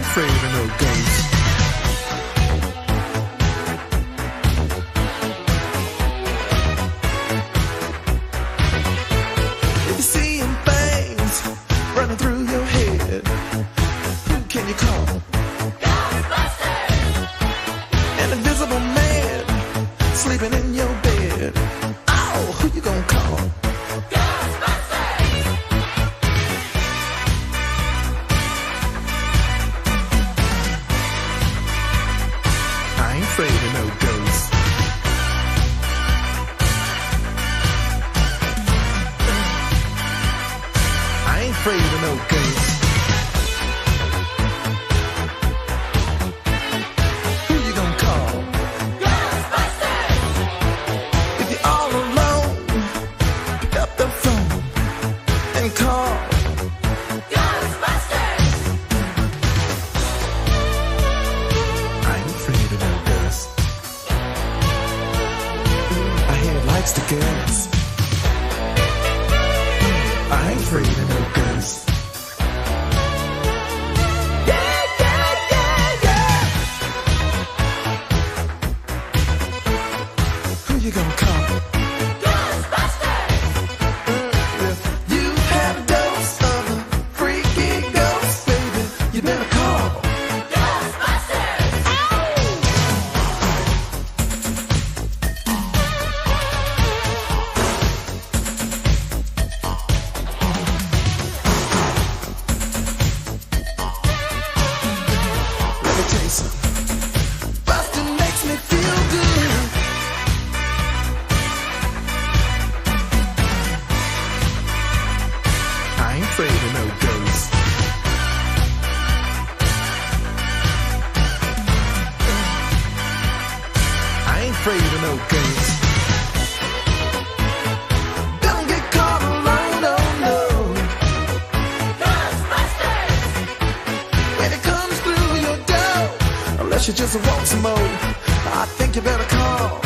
afraid of no ghosts. If you're seeing things running through your head, who can you call? Ghostbusters! An invisible man sleeping in your bed. Oh, who you gonna call? I ain't afraid of no ghosts. I ain't afraid of no ghosts. Who you gonna call? Ghostbusters! If you're all alone, pick up the phone and call. Ghostbusters! I ain't afraid of no ghosts. I hear likes the girls. I ain't afraid of no ghosts. Yeah, yeah, yeah, yeah. Who you gonna call? Ghostbusters! If you had a dose of a freaky ghost, baby, you better call. Ghostbusters! Let me tell you something. Bustin' makes me feel good. I ain't afraid of no ghosts. I ain't afraid of no ghosts. Don't get caught alone, oh no. Ghostbusters! When it comes through your door, unless you just want some more, I think you better call.